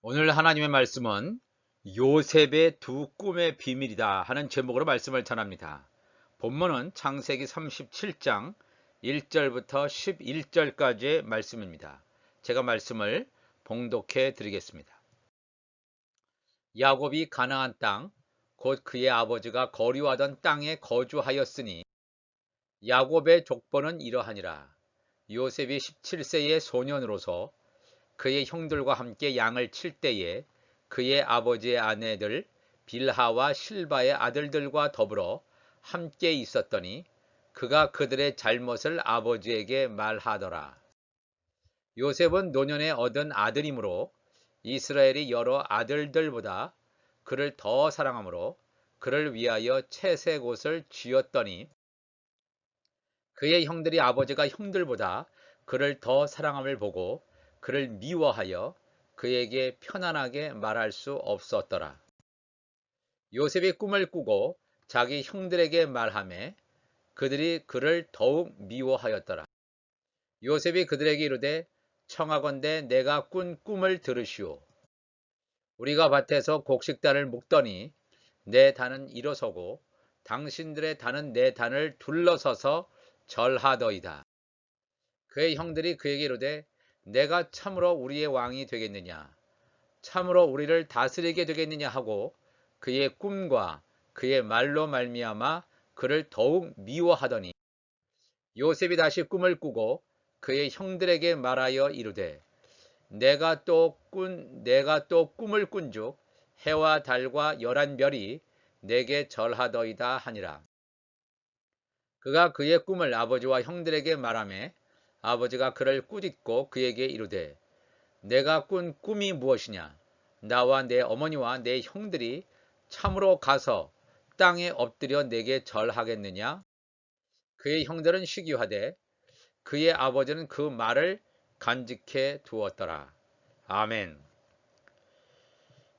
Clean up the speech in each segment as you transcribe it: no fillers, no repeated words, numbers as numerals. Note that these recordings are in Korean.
오늘 하나님의 말씀은 요셉의 두 꿈의 비밀이다 하는 제목으로 말씀을 전합니다. 본문은 창세기 37장 1절부터 11절까지의 말씀입니다. 제가 말씀을 봉독해 드리겠습니다. 야곱이 가나안 땅, 곧 그의 아버지가 거류하던 땅에 거주하였으니 야곱의 족보는 이러하니라. 요셉이 17세의 소년으로서 그의 형들과 함께 양을 칠 때에 그의 아버지의 아내들 빌하와 실바의 아들들과 더불어 함께 있었더니 그가 그들의 잘못을 아버지에게 말하더라. 요셉은 노년에 얻은 아들이므로 이스라엘이 여러 아들들보다 그를 더 사랑하므로 그를 위하여 채색 옷을 쥐었더니 그의 형들이 아버지가 형들보다 그를 더 사랑함을 보고 그를 미워하여 그에게 편안하게 말할 수 없었더라. 요셉이 꿈을 꾸고 자기 형들에게 말하매 그들이 그를 더욱 미워하였더라. 요셉이 그들에게 이르되 청하건대 내가 꾼 꿈을 들으시오. 우리가 밭에서 곡식단을 묶더니 내 단은 일어서고 당신들의 단은 내 단을 둘러서서 절하더이다. 그의 형들이 그에게 이르되 내가 참으로 우리의 왕이 되겠느냐 참으로 우리를 다스리게 되겠느냐 하고 그의 꿈과 그의 말로 말미암아 그를 더욱 미워하더니 요셉이 다시 꿈을 꾸고 그의 형들에게 말하여 이르되 내가 또 꿈을 꾼즉 해와 달과 열한 별이 내게 절하더이다 하니라. 그가 그의 꿈을 아버지와 형들에게 말하매 아버지가 그를 꾸짖고 그에게 이르되 내가 꾼 꿈이 무엇이냐 나와 내 어머니와 내 형들이 참으로 가서 땅에 엎드려 내게 절하겠느냐. 그의 형들은 시기하되 그의 아버지는 그 말을 간직해 두었더라. 아멘.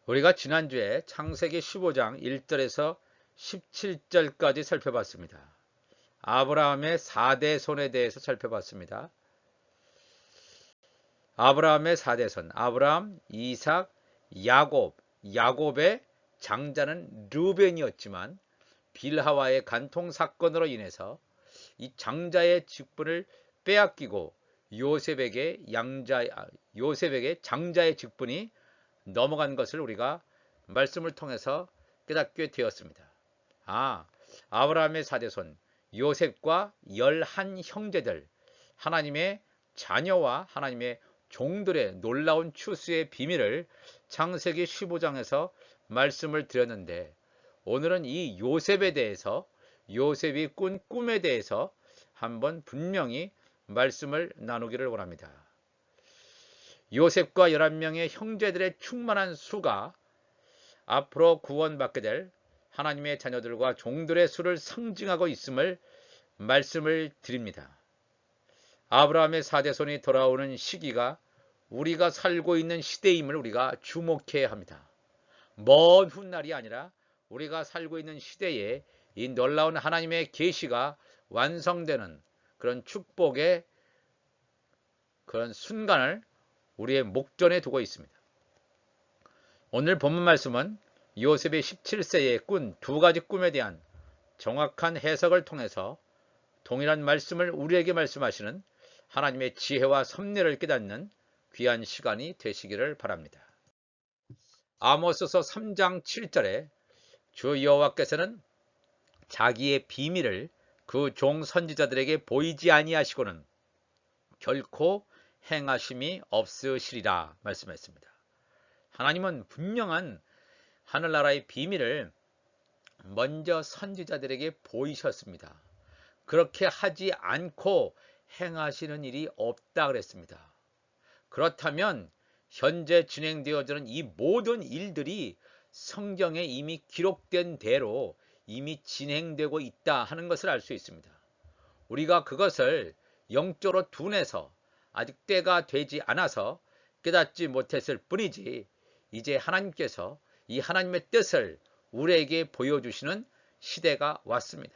우리가 지난주에 창세기 15장 1절에서 17절까지 살펴봤습니다. 아브라함의 4대손에 대해서 살펴봤습니다. 아브라함의 4대손, 아브라함, 이삭, 야곱, 야곱의 장자는 르벤이었지만 빌하와의 간통 사건으로 인해서 이 장자의 직분을 빼앗기고 요셉에게 장자의 직분이 넘어간 것을 우리가 말씀을 통해서 깨닫게 되었습니다. 아브라함의 4대손 요셉과 11 형제들, 하나님의 자녀와 하나님의 종들의 놀라운 추수의 비밀을 창세기 15장에서 말씀을 드렸는데 오늘은 이 요셉에 대해서 요셉이 꾼 꿈에 대해서 한번 분명히 말씀을 나누기를 원합니다. 요셉과 11명의 형제들의 충만한 수가 앞으로 구원받게 될 하나님의 자녀들과 종들의 수를 상징하고 있음을 말씀을 드립니다. 아브라함의 4대손이 돌아오는 시기가 우리가 살고 있는 시대임을 우리가 주목해야 합니다. 먼 훗날이 아니라 우리가 살고 있는 시대에 이 놀라운 하나님의 계시가 완성되는 그런 축복의 그런 순간을 우리의 목전에 두고 있습니다. 오늘 본문 말씀은 요셉이 17세에 꾼 두 가지 꿈에 대한 정확한 해석을 통해서 동일한 말씀을 우리에게 말씀하시는 하나님의 지혜와 섭리를 깨닫는 귀한 시간이 되시기를 바랍니다. 아모스서 3장 7절에 주 여호와께서는 자기의 비밀을 그 종 선지자들에게 보이지 아니하시고는 결코 행하심이 없으시리라 말씀했습니다. 하나님은 분명한 하늘나라의 비밀을 먼저 선지자들에게 보이셨습니다. 그렇게 하지 않고 행하시는 일이 없다 그랬습니다. 그렇다면 현재 진행되어지는 이 모든 일들이 성경에 이미 기록된 대로 이미 진행되고 있다 하는 것을 알 수 있습니다. 우리가 그것을 영적으로 둔해서 아직 때가 되지 않아서 깨닫지 못했을 뿐이지 이제 하나님께서 이 하나님의 뜻을 우리에게 보여주시는 시대가 왔습니다.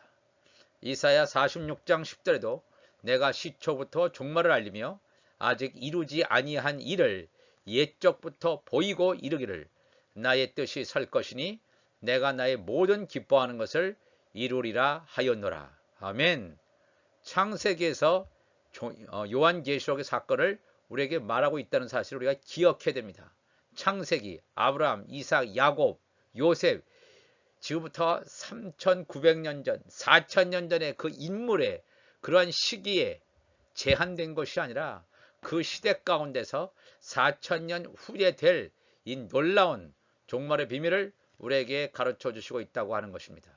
이사야 46장 10절에도 내가 시초부터 종말을 알리며 아직 이루지 아니한 일을 옛적부터 보이고 이르기를 나의 뜻이 설 것이니 내가 나의 모든 기뻐하는 것을 이루리라 하였노라. 아멘. 창세기에서 요한계시록의 사건을 우리에게 말하고 있다는 사실을 우리가 기억해야 됩니다. 창세기, 아브라함, 이삭, 야곱, 요셉, 지금부터 3,900년 전, 4,000년 전의 그 인물의 그러한 시기에 제한된 것이 아니라 그 시대 가운데서 4,000년 후에 될 이 놀라운 종말의 비밀을 우리에게 가르쳐 주시고 있다고 하는 것입니다.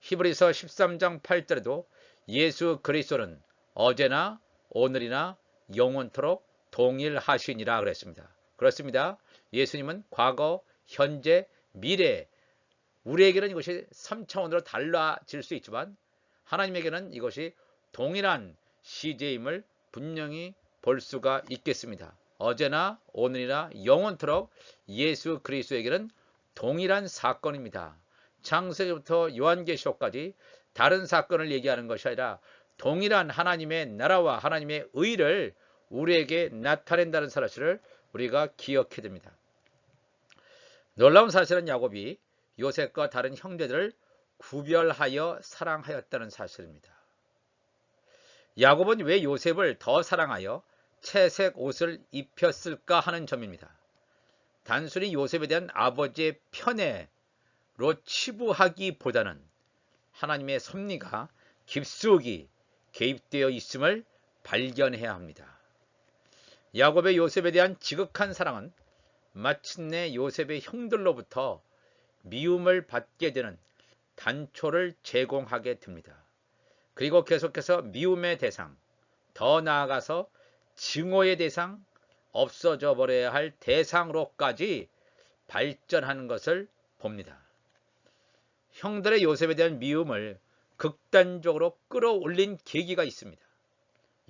히브리서 13장 8절에도 예수 그리스도는 어제나 오늘이나 영원토록 동일하시니라 그랬습니다. 그렇습니다. 예수님은 과거, 현재, 미래, 우리에게는 이것이 3차원으로 달라질 수 있지만 하나님에게는 이것이 동일한 시제임을 분명히 볼 수가 있겠습니다. 어제나 오늘이나 영원토록 예수 그리스도에게는 동일한 사건입니다. 창세기부터 요한계시록까지 다른 사건을 얘기하는 것이 아니라 동일한 하나님의 나라와 하나님의 의를 우리에게 나타낸다는 사실을 우리가 기억해야 됩니다. 놀라운 사실은 야곱이 요셉과 다른 형제들을 구별하여 사랑하였다는 사실입니다. 야곱은 왜 요셉을 더 사랑하여 채색 옷을 입혔을까 하는 점입니다. 단순히 요셉에 대한 아버지의 편애로 치부하기보다는 하나님의 섭리가 깊숙이 개입되어 있음을 발견해야 합니다. 야곱의 요셉에 대한 지극한 사랑은 마침내 요셉의 형들로부터 미움을 받게 되는 단초를 제공하게 됩니다. 그리고 계속해서 미움의 대상, 더 나아가서 증오의 대상, 없어져 버려야 할 대상으로까지 발전하는 것을 봅니다. 형들의 요셉에 대한 미움을 극단적으로 끌어올린 계기가 있습니다.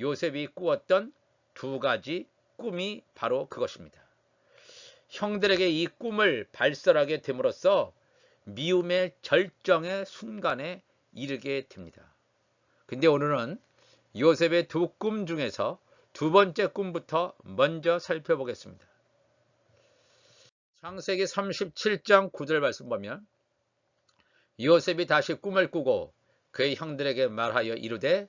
요셉이 꾸었던 두 가지 꿈이 바로 그것입니다. 형들에게 이 꿈을 발설하게 됨으로써 미움의 절정의 순간에 이르게 됩니다. 근데 오늘은 요셉의 두 꿈 중에서 두 번째 꿈부터 먼저 살펴보겠습니다. 창세기 37장 9절 말씀 보면 요셉이 다시 꿈을 꾸고 그의 형들에게 말하여 이르되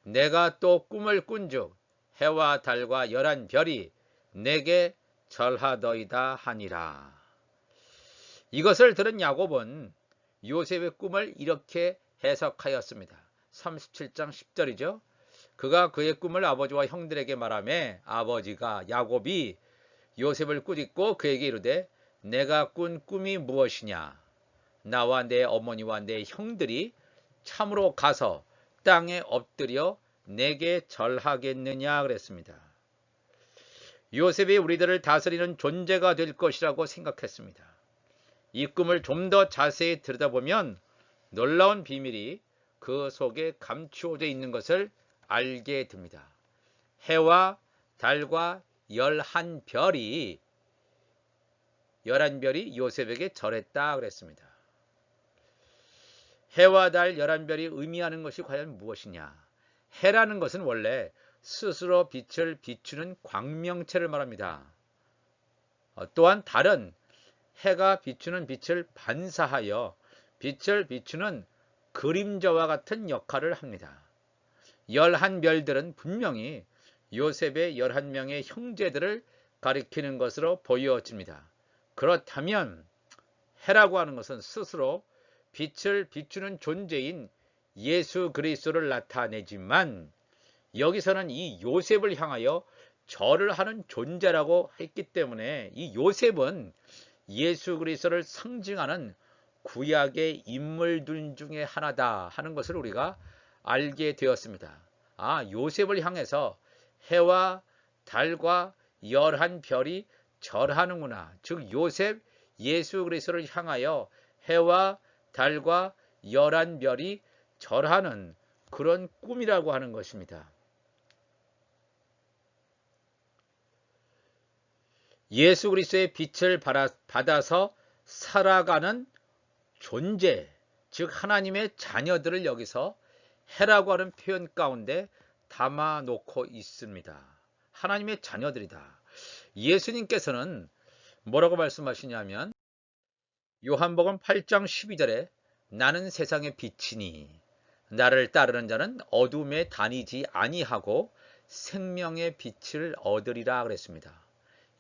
내가 또 꿈을 꾼즉 해와 달과 11별이 내게 절하더이다 하니라. 이것을 들은 야곱은 요셉의 꿈을 이렇게 해석하였습니다. 37장 10절이죠. 그가 그의 꿈을 아버지와 형들에게 말하매 아버지가 야곱이 요셉을 꾸짖고 그에게 이르되 내가 꾼 꿈이 무엇이냐? 나와 내 어머니와 내 형들이 참으로 가서 땅에 엎드려 내게 절하겠느냐 그랬습니다. 요셉이 우리들을 다스리는 존재가 될 것이라고 생각했습니다. 이 꿈을 좀 더 자세히 들여다보면 놀라운 비밀이 그 속에 감추어져 있는 것을 알게 됩니다. 해와 달과 11별이 요셉에게 절했다 그랬습니다. 해와 달 11별이 의미하는 것이 과연 무엇이냐? 해라는 것은 원래 스스로 빛을 비추는 광명체를 말합니다. 또한 달은 해가 비추는 빛을 반사하여 빛을 비추는 그림자와 같은 역할을 합니다. 11별들은 분명히 요셉의 11명의 형제들을 가리키는 것으로 보여집니다. 그렇다면 해라고 하는 것은 스스로 빛을 비추는 존재인 예수 그리스도를 나타내지만 여기서는 이 요셉을 향하여 절을 하는 존재라고 했기 때문에 이 요셉은 예수 그리스도를 상징하는 구약의 인물들 중에 하나다 하는 것을 우리가 알게 되었습니다. 요셉을 향해서 해와 달과 11별이 절하는구나. 즉 요셉 예수 그리스도를 향하여 해와 달과 11별이 절하는 그런 꿈이라고 하는 것입니다. 예수 그리스도의 빛을 받아서 살아가는 존재, 즉 하나님의 자녀들을 여기서 해라고 하는 표현 가운데 담아놓고 있습니다. 하나님의 자녀들이다. 예수님께서는 뭐라고 말씀하시냐면 요한복음 8장 12절에 나는 세상의 빛이니 나를 따르는 자는 어둠에 다니지 아니하고 생명의 빛을 얻으리라 그랬습니다.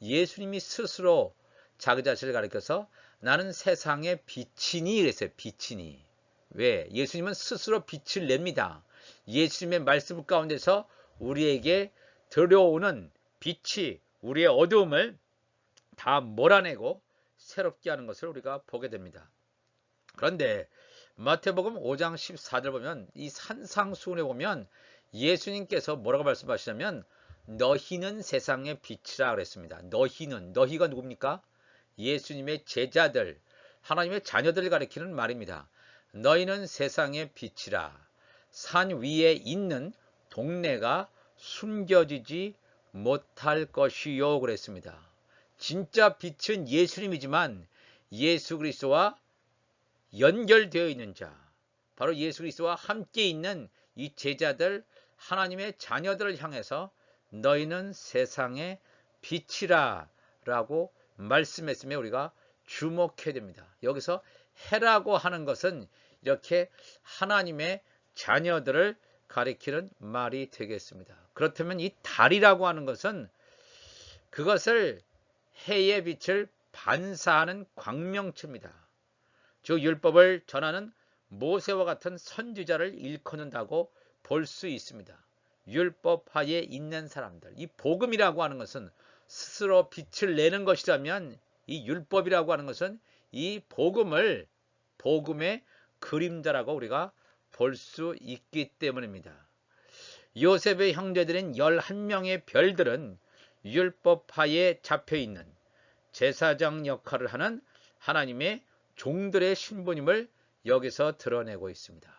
예수님이 스스로 자기 자신을 가리켜서 나는 세상의 빛이니 그랬어요. 빛이니. 왜? 예수님은 스스로 빛을 냅니다. 예수님의 말씀 가운데서 우리에게 들어오는 빛이 우리의 어두움을 다 몰아내고 새롭게 하는 것을 우리가 보게 됩니다. 그런데 마태복음 5장 14절 보면 이 산상수훈에 보면 예수님께서 뭐라고 말씀하시냐면 너희는 세상의 빛이라 그랬습니다. 너희가 누굽니까? 예수님의 제자들, 하나님의 자녀들을 가리키는 말입니다. 너희는 세상의 빛이라. 산 위에 있는 동네가 숨겨지지 못할 것이요 그랬습니다. 진짜 빛은 예수님이지만 예수 그리스도와 연결되어 있는 자, 바로 예수 그리스도와 함께 있는 이 제자들, 하나님의 자녀들을 향해서 너희는 세상의 빛이라 라고 말씀했으며 우리가 주목해야 됩니다. 여기서 해라고 하는 것은 이렇게 하나님의 자녀들을 가리키는 말이 되겠습니다. 그렇다면 이 달이라고 하는 것은 그것을 해의 빛을 반사하는 광명체입니다. 즉 율법을 전하는 모세와 같은 선지자를 일컫는다고 볼 수 있습니다. 율법하에 있는 사람들, 이 복음이라고 하는 것은 스스로 빛을 내는 것이라면 이 율법이라고 하는 것은 이 복음의 그림자라고 우리가 볼 수 있기 때문입니다. 요셉의 형제들인 11명의 별들은 율법하에 잡혀있는 제사장 역할을 하는 하나님의 종들의 신분임을 여기서 드러내고 있습니다.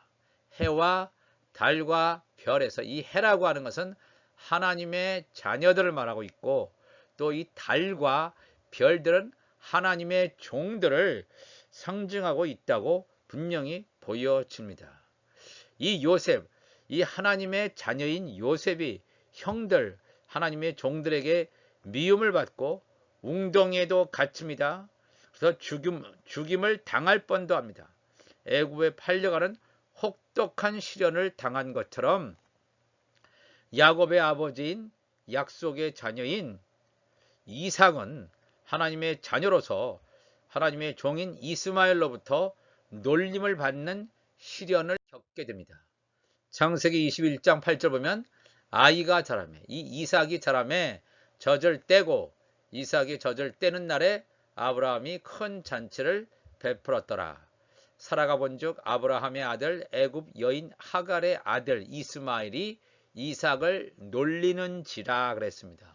해와 달과 별에서 이 해라고 하는 것은 하나님의 자녀들을 말하고 있고 또 이 달과 별들은 하나님의 종들을 상징하고 있다고 분명히 보여집니다. 이 요셉, 이 하나님의 자녀인 요셉이 형들, 하나님의 종들에게 미움을 받고 웅덩이에도 갇힙니다. 그래서 죽임을 당할 뻔도 합니다. 애굽에 팔려가는 혹독한 시련을 당한 것처럼 야곱의 아버지인 약속의 자녀인 이삭은 하나님의 자녀로서 하나님의 종인 이스마엘로부터 놀림을 받는 시련을 겪게 됩니다. 창세기 21장 8절 보면 아이가 자라매, 이 이삭이 자라매 젖을 떼고 이삭이 젖을 떼는 날에 아브라함이 큰 잔치를 베풀었더라. 사라가 본즉 아브라함의 아들 애굽 여인 하갈의 아들 이스마엘이 이삭을 놀리는지라 그랬습니다.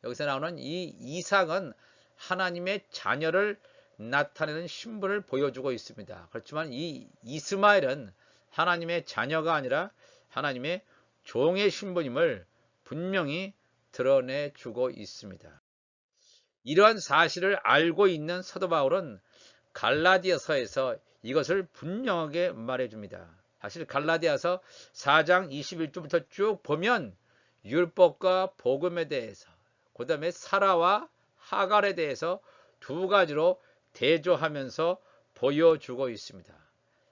여기서 나오는 이 이삭은 하나님의 자녀를 나타내는 신분을 보여주고 있습니다. 그렇지만 이 이스마엘은 하나님의 자녀가 아니라 하나님의 종의 신분임을 분명히 드러내주고 있습니다. 이러한 사실을 알고 있는 사도 바울은 갈라디아서에서 이것을 분명하게 말해줍니다. 사실 갈라디아서 4장 21절부터 쭉 보면 율법과 복음에 대해서 그 다음에 사라와 하갈에 대해서 두 가지로 대조하면서 보여주고 있습니다.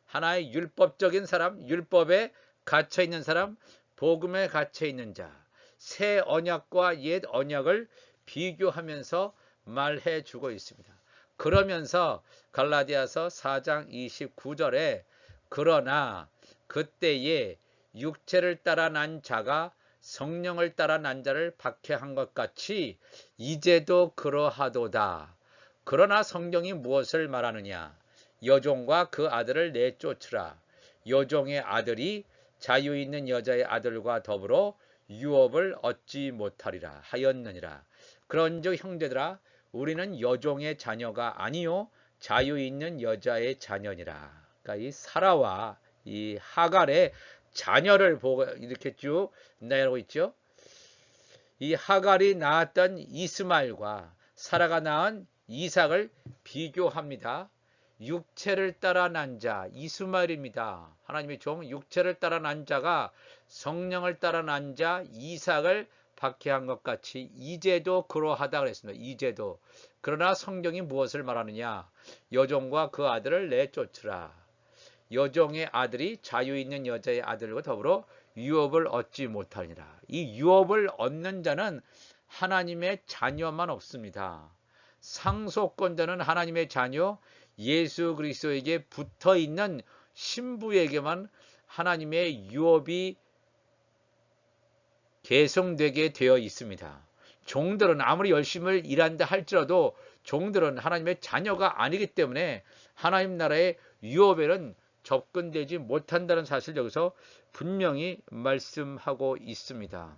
하나의 율법적인 사람, 율법에 갇혀있는 사람, 복음에 갇혀있는 자, 새 언약과 옛 언약을 비교하면서 말해주고 있습니다. 그러면서 갈라디아서 4장 29절에 그러나 그때에 육체를 따라 난 자가 성령을 따라 난 자를 박해한 것 같이 이제도 그러하도다. 그러나 성경이 무엇을 말하느냐? 여종과 그 아들을 내쫓으라. 여종의 아들이 자유 있는 여자의 아들과 더불어 유업을 얻지 못하리라 하였느니라. 그런즉 형제들아 우리는 여종의 자녀가 아니요 자유 있는 여자의 자녀니라. 그러니까 이 사라와 이 하갈의 자녀를 보고 이렇게 쭉 나열하고 있죠. 이 하갈이 낳았던 이스마엘과 사라가 낳은 이삭을 비교합니다. 육체를 따라 난 자 이스마엘입니다. 하나님의 종 육체를 따라 난 자가 성령을 따라 난 자 이삭을 박해한 것 같이 이제도 그러하다 그랬습니다. 이제도. 그러나 성경이 무엇을 말하느냐? 여종과 그 아들을 내쫓으라. 여종의 아들이 자유 있는 여자의 아들과 더불어 유업을 얻지 못하니라. 이 유업을 얻는 자는 하나님의 자녀만 없습니다. 상속권자는 하나님의 자녀 예수 그리스도에게 붙어 있는 신부에게만 하나님의 유업이 계승되게 되어 있습니다. 종들은 아무리 열심히 일한다 할지라도 종들은 하나님의 자녀가 아니기 때문에 하나님 나라의 유업에는 접근되지 못한다는 사실을 여기서 분명히 말씀하고 있습니다.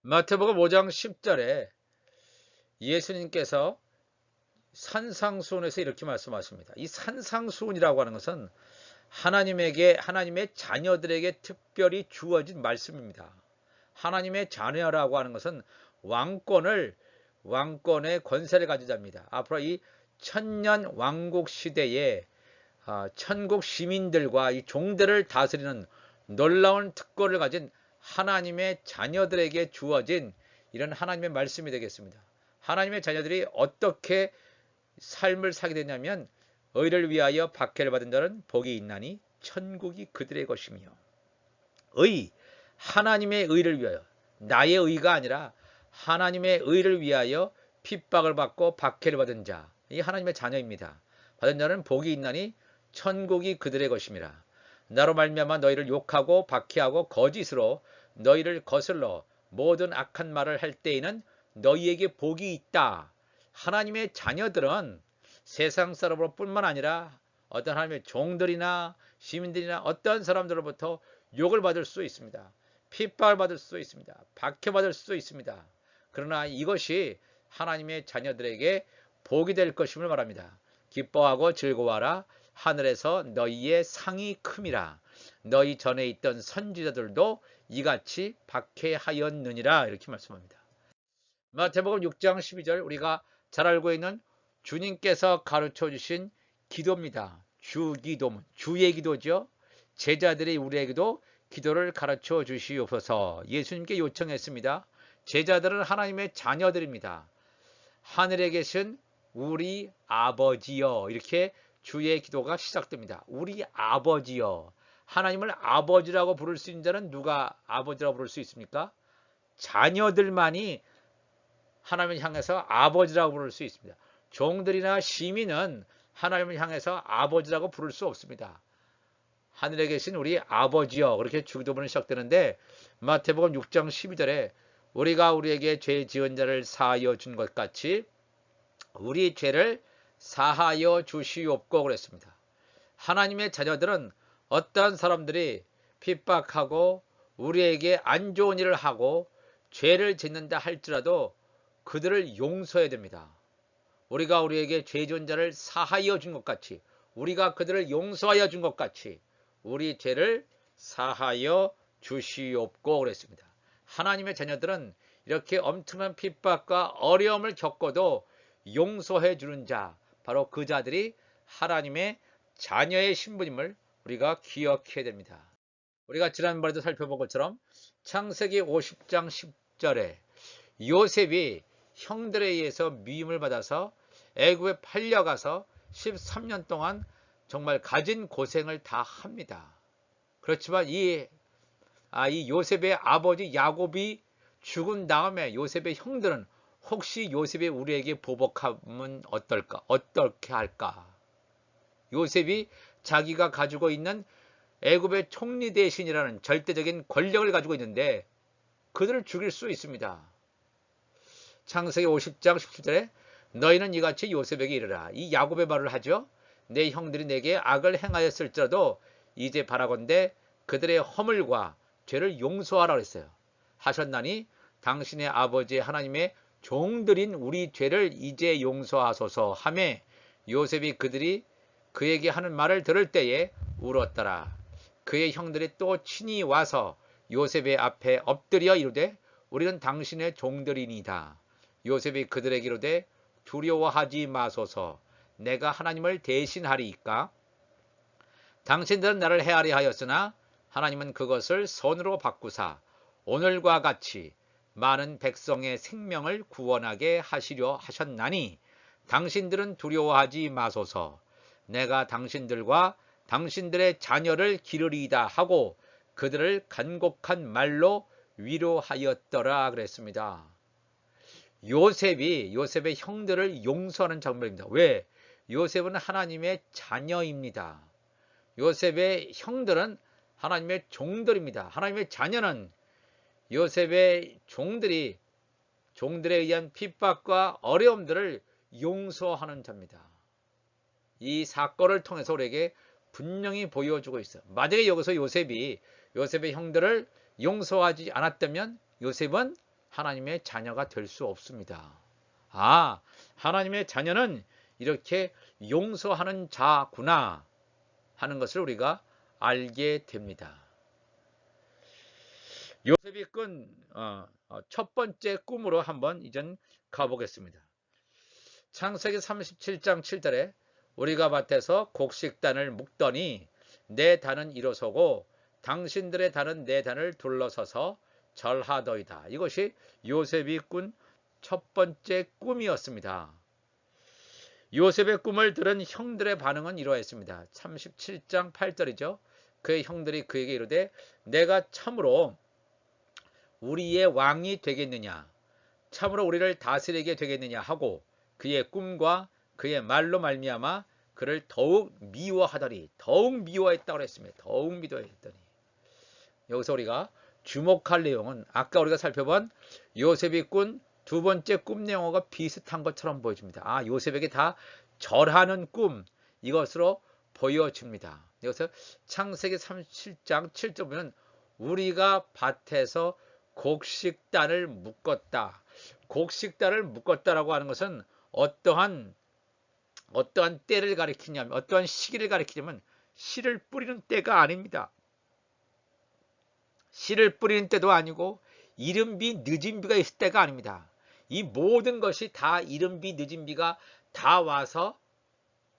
마태복음 5장 10절에 예수님께서 산상수훈에서 이렇게 말씀하십니다. 이 산상수훈이라고 하는 것은 하나님의 자녀들에게 특별히 주어진 말씀입니다. 하나님의 자녀라고 하는 것은 왕권의 권세를 가진 자입니다. 앞으로 이 천년 왕국 시대에 천국 시민들과 이 종들을 다스리는 놀라운 특권을 가진 하나님의 자녀들에게 주어진 이런 하나님의 말씀이 되겠습니다. 하나님의 자녀들이 어떻게 삶을 살게 되냐면 의를 위하여 박해를 받은 자는 복이 있나니 천국이 그들의 것이며 하나님의 의를 위하여 나의 의가 아니라 하나님의 의를 위하여 핍박을 받고 박해를 받은 자, 이 하나님의 자녀입니다. 받은 자는 복이 있나니 천국이 그들의 것임이라. 나로 말미암아 너희를 욕하고 박해하고 거짓으로 너희를 거슬러 모든 악한 말을 할 때에는 너희에게 복이 있다. 하나님의 자녀들은 세상 사람으로 뿐만 아니라 어떤 하나님의 종들이나 시민들이나 어떤 사람들로부터 욕을 받을 수 있습니다. 핍박을 받을 수 있습니다. 박해받을 수 있습니다. 그러나 이것이 하나님의 자녀들에게 복이 될 것임을 말합니다. 기뻐하고 즐거워하라. 하늘에서 너희의 상이 큼이라. 너희 전에 있던 선지자들도 이같이 박해하였느니라. 이렇게 말씀합니다. 마태복음 6장 12절 우리가 잘 알고 있는 주님께서 가르쳐 주신 기도입니다. 주기도, 주의 기도죠. 제자들이 우리에게도 기도를 가르쳐 주시옵소서. 예수님께 요청했습니다. 제자들은 하나님의 자녀들입니다. 하늘에 계신 우리 아버지여, 이렇게 주의 기도가 시작됩니다. 우리 아버지여. 하나님을 아버지라고 부를 수 있는 자는 누가 아버지라고 부를 수 있습니까? 자녀들만이 하나님을 향해서 아버지라고 부를 수 있습니다. 종들이나 시민은 하나님을 향해서 아버지라고 부를 수 없습니다. 하늘에 계신 우리 아버지여, 그렇게 주기도문이 시작되는데 마태복음 6장 12절에 우리가 우리에게 죄 지은 자를 사하여 준 것 같이 우리 죄를 사하여 주시옵고 그랬습니다. 하나님의 자녀들은 어떠한 사람들이 핍박하고 우리에게 안 좋은 일을 하고 죄를 짓는다 할지라도 그들을 용서해야 됩니다. 우리가 우리에게 죄 지은 자를 사하여 준 것 같이 우리가 그들을 용서하여 준 것 같이 우리 죄를 사하여 주시옵고 그랬습니다. 하나님의 자녀들은 이렇게 엄청난 핍박과 어려움을 겪어도 용서해 주는 자, 바로 그 자들이 하나님의 자녀의 신분임을 우리가 기억해야 됩니다. 우리가 지난번에도 살펴본 것처럼 창세기 50장 10절에 요셉이 형들에 의해서 미움을 받아서 애굽에 팔려가서 13년 동안 정말 가진 고생을 다 합니다. 그렇지만 이 요셉의 아버지 야곱이 죽은 다음에 요셉의 형들은 혹시 요셉이 우리에게 보복하면 어떨까? 어떻게 할까? 요셉이 자기가 가지고 있는 애굽의 총리 대신이라는 절대적인 권력을 가지고 있는데 그들을 죽일 수 있습니다. 창세기 50장 17절에 너희는 이같이 요셉에게 이르라. 이 야곱의 말을 하죠. 내 형들이 내게 악을 행하였을지라도 이제 바라건대 그들의 허물과 죄를 용서하라 그랬어요. 하셨나니 당신의 아버지 하나님의 종들인 우리 죄를 이제 용서하소서 하매 요셉이 그들이 그에게 하는 말을 들을 때에 울었더라. 그의 형들이 또 친히 와서 요셉의 앞에 엎드려 이르되 우리는 당신의 종들이니이다. 요셉이 그들에게 이르되 두려워하지 마소서. 내가 하나님을 대신하리이까. 당신들은 나를 헤아려 하였으나 하나님은 그것을 선으로 바꾸사 오늘과 같이 많은 백성의 생명을 구원하게 하시려 하셨나니 당신들은 두려워하지 마소서. 내가 당신들과 당신들의 자녀를 기르리이다 하고 그들을 간곡한 말로 위로하였더라 그랬습니다. 요셉의 형들을 용서하는 장면입니다. 왜? 요셉은 하나님의 자녀입니다. 요셉의 형들은 하나님의 종들입니다. 하나님의 자녀는 요셉의 종들에 의한 핍박과 어려움들을 용서하는 자입니다. 이 사건을 통해서 우리에게 분명히 보여주고 있어요. 만약에 여기서 요셉의 형들을 용서하지 않았다면 요셉은 하나님의 자녀가 될 수 없습니다. 하나님의 자녀는 이렇게 용서하는 자구나 하는 것을 우리가 알게 됩니다. 요셉이 꾼 첫 번째 꿈으로 한번 이젠 가보겠습니다. 창세기 37장 7절에 우리가 밭에서 곡식단을 묶더니 내 단은 일어서고 당신들의 단은 내 단을 둘러서서 절하더이다. 이것이 요셉이 꾼 첫 번째 꿈이었습니다. 요셉의 꿈을 들은 형들의 반응은 이러했습니다. 37장 8절이죠. 그의 형들이 그에게 이르되 내가 참으로 우리의 왕이 되겠느냐, 참으로 우리를 다스리게 되겠느냐 하고 그의 꿈과 그의 말로 말미암아 그를 더욱 미워하더니, 더욱 미워했다고 했습니다. 더욱 미워했더니. 여기서 우리가 주목할 내용은 아까 우리가 살펴본 요셉이 꾼 두 번째 꿈 내용과 비슷한 것처럼 보여집니다. 요셉에게 다 절하는 꿈, 이것으로 보여집니다. 여기서 창세기 37장 7절 보면 우리가 밭에서 곡식단을 묶었다. 곡식단을 묶었다라고 하는 것은 어떠한 때를 가리키냐면, 어떠한 시기를 가리키냐면 씨를 뿌리는 때가 아닙니다. 씨를 뿌리는 때도 아니고 이른 비 늦은 비가 있을 때가 아닙니다. 이 모든 것이 다 이른 비 늦은 비가 다 와서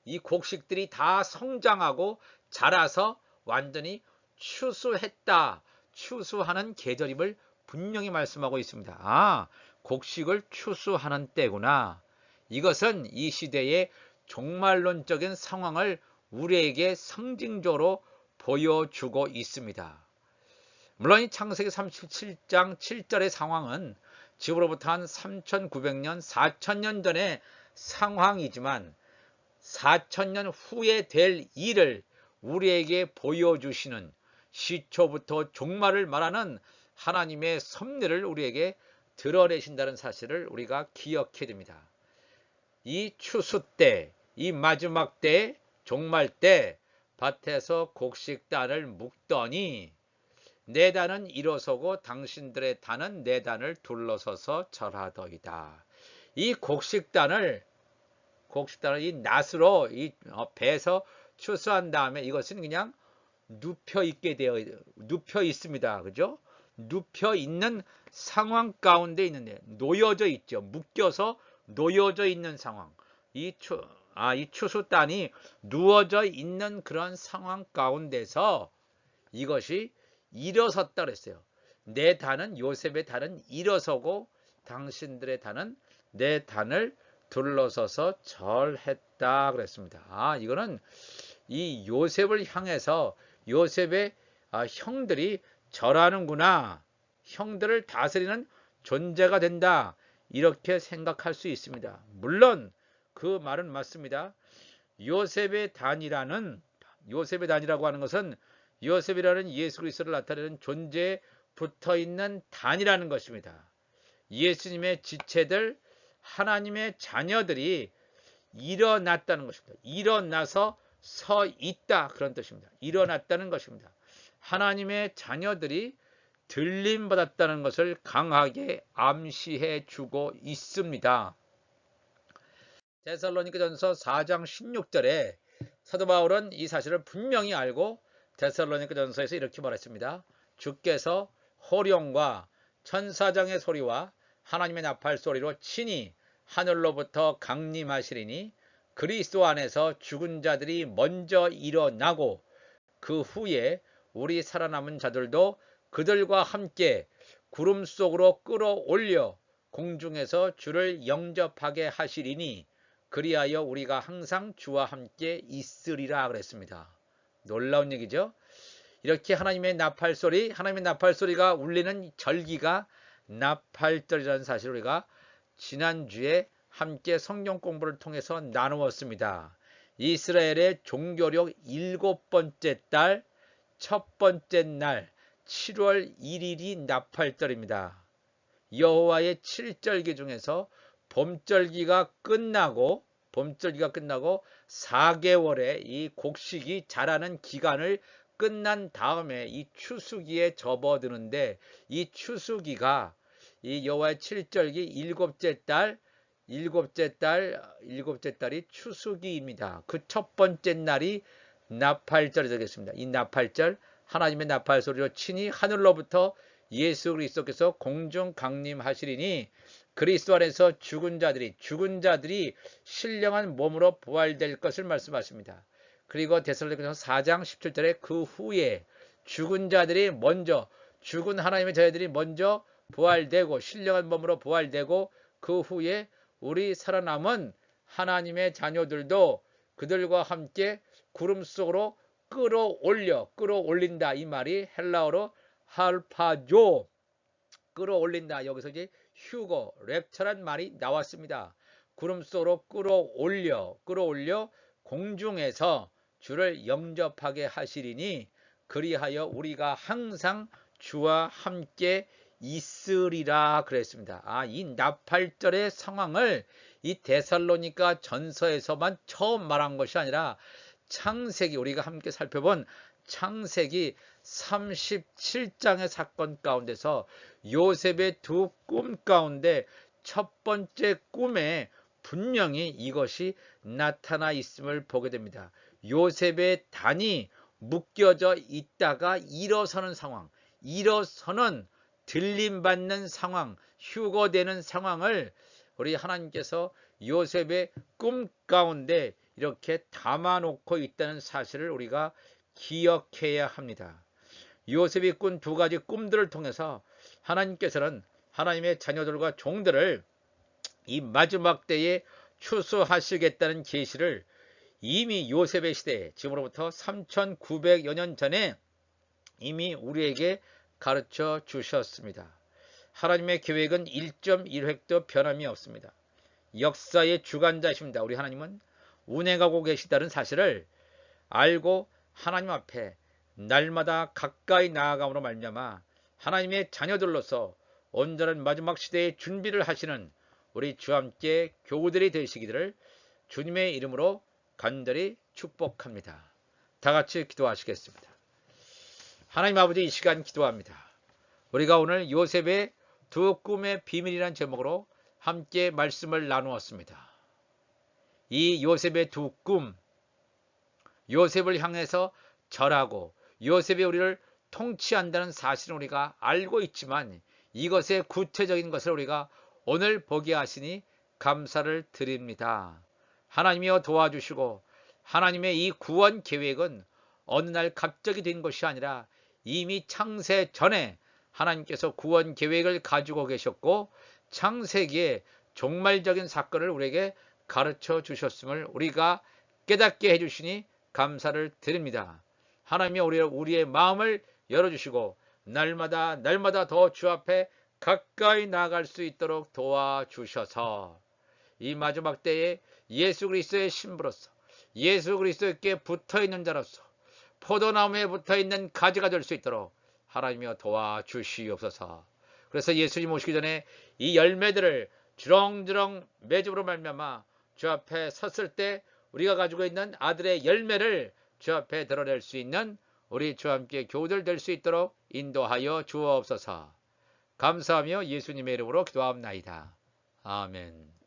이 곡식들이 다 성장하고 자라서 완전히 추수했다. 추수하는 계절임을 분명히 말씀하고 있습니다. 곡식을 추수하는 때구나. 이것은 이 시대의 종말론적인 상황을 우리에게 상징적으로 보여주고 있습니다. 물론 이 창세기 37장 7절의 상황은 지금으로부터 한 3900년, 4000년 전의 상황이지만 4000년 후에 될 일을 우리에게 보여주시는, 시초부터 종말을 말하는 하나님의 섭리를 우리에게 드러내신다는 사실을 우리가 기억해야 됩니다. 이 추수 때, 이 마지막 때, 종말 때 밭에서 곡식단을 묶더니 내 단은 일어서고 당신들의 단은 내 단을 둘러서서 절하더이다. 이 곡식단을 이 낫으로 베서 추수한 다음에 이것은 그냥 눕혀 있습니다. 그죠? 눕혀 있는 상황 가운데 있는데, 놓여져 있죠. 묶여서 놓여져 있는 상황. 이 추수단이 누워져 있는 그런 상황 가운데서 이것이 일어섰다 그랬어요. 내 단은, 요셉의 단은 일어서고 당신들의 단은 내 단을 둘러서서 절했다 그랬습니다. 이거는 이 요셉을 향해서 요셉의 형들이 절하는구나, 형들을 다스리는 존재가 된다, 이렇게 생각할 수 있습니다. 물론 그 말은 맞습니다. 요셉의 단이라고 하는 것은 요셉이라는 예수 그리스도를 나타내는 존재에 붙어있는 단이라는 것입니다. 예수님의 지체들, 하나님의 자녀들이 일어났다는 것입니다. 일어나서 서 있다, 그런 뜻입니다. 일어났다는 것입니다. 하나님의 자녀들이 들림받았다는 것을 강하게 암시해 주고 있습니다. 데살로니가전서 4장 16절에 사도 바울은 이 사실을 분명히 알고 데살로니가전서에서 이렇게 말했습니다. 주께서 호령과 천사장의 소리와 하나님의 나팔 소리로 친히 하늘로부터 강림하시리니 그리스도 안에서 죽은 자들이 먼저 일어나고 그 후에 우리 살아남은 자들도 그들과 함께 구름 속으로 끌어올려 공중에서 주를 영접하게 하시리니 그리하여 우리가 항상 주와 함께 있으리라 그랬습니다. 놀라운 얘기죠. 이렇게 하나님의 나팔소리가 울리는 절기가 나팔절이라는 사실을 우리가 지난주에 함께 성경 공부를 통해서 나누었습니다. 이스라엘의 종교력 7번째 달 첫 번째 날 7월 1일이 나팔절입니다. 여호와의 7절기 중에서 봄절기가 끝나고 4개월의 이 곡식이 자라는 기간을 끝난 다음에 이 추수기에 접어드는데, 이 추수기가 이 여호와의 7절기 일곱째 달이 추수기입니다. 그 첫 번째 날이 나팔절이 되겠습니다. 이 나팔절, 하나님의 나팔 소리로 친히 하늘로부터 예수 그리스도께서 공중 강림하시리니 그리스도 안에서 죽은 자들이 신령한 몸으로 부활될 것을 말씀하십니다. 그리고 데살로니가서 4장 17절에 그 후에 죽은 하나님의 자녀들이 먼저 부활되고 신령한 몸으로 부활되고 그 후에 우리 살아남은 하나님의 자녀들도 그들과 함께 구름 속으로 끌어올린다. 이 말이 헬라어로 할파조, 끌어올린다. 여기서 이제 휴거, 랩처란 말이 나왔습니다. 구름 속으로 끌어올려 공중에서 주를 영접하게 하시리니 그리하여 우리가 항상 주와 함께 있으리라 그랬습니다. 이 나팔절의 상황을 이 데살로니가 전서에서만 처음 말한 것이 아니라 창세기, 우리가 함께 살펴본 창세기 37장의 사건 가운데서 요셉의 두 꿈 가운데 첫 번째 꿈에 분명히 이것이 나타나 있음을 보게 됩니다. 요셉의 단이 묶여져 있다가 일어서는 상황, 들림받는 상황, 휴거되는 상황을 우리 하나님께서 요셉의 꿈 가운데 이렇게 담아놓고 있다는 사실을 우리가 기억해야 합니다. 요셉이 꾼 두 가지 꿈들을 통해서 하나님께서는 하나님의 자녀들과 종들을 이 마지막 때에 추수하시겠다는 계시를 이미 요셉의 시대에, 지금으로부터 3900여 년 전에 이미 우리에게 가르쳐 주셨습니다. 하나님의 계획은 1.1획도 변함이 없습니다. 역사의 주관자이십니다. 우리 하나님은 운행하고 계시다는 사실을 알고 하나님 앞에 날마다 가까이 나아감으로 말미암아 하나님의 자녀들로서 온전한 마지막 시대의 준비를 하시는 우리 주와 함께 교우들이 되시기를 주님의 이름으로 간절히 축복합니다. 다 같이 기도하시겠습니다. 하나님 아버지, 이 시간 기도합니다. 우리가 오늘 요셉의 두 꿈의 비밀이라는 제목으로 함께 말씀을 나누었습니다. 이 요셉의 두 꿈, 요셉을 향해서 절하고 요셉이 우리를 통치한다는 사실은 우리가 알고 있지만 이것의 구체적인 것을 우리가 오늘 보게 하시니 감사를 드립니다. 하나님이여 도와주시고 하나님의 이 구원 계획은 어느 날 갑자기 된 것이 아니라 이미 창세 전에 하나님께서 구원 계획을 가지고 계셨고 창세기에 종말적인 사건을 우리에게 가르쳐 주셨음을 우리가 깨닫게 해주시니 감사를 드립니다. 하나님이 우리의 마음을 열어주시고 날마다 더 주 앞에 가까이 나아갈 수 있도록 도와주셔서 이 마지막 때에 예수 그리스도의 신부로서 예수 그리스도께 붙어있는 자로서 포도나무에 붙어있는 가지가 될 수 있도록 하나님이여 도와주시옵소서. 그래서 예수님 오시기 전에 이 열매들을 주렁주렁 맺음으로 말미암아 주 앞에 섰을 때 우리가 가지고 있는 아들의 열매를 주 앞에 드러낼 수 있는 우리 주와 함께 교우들 될 수 있도록 인도하여 주옵소서. 감사하며 예수님의 이름으로 기도합나이다. 아멘.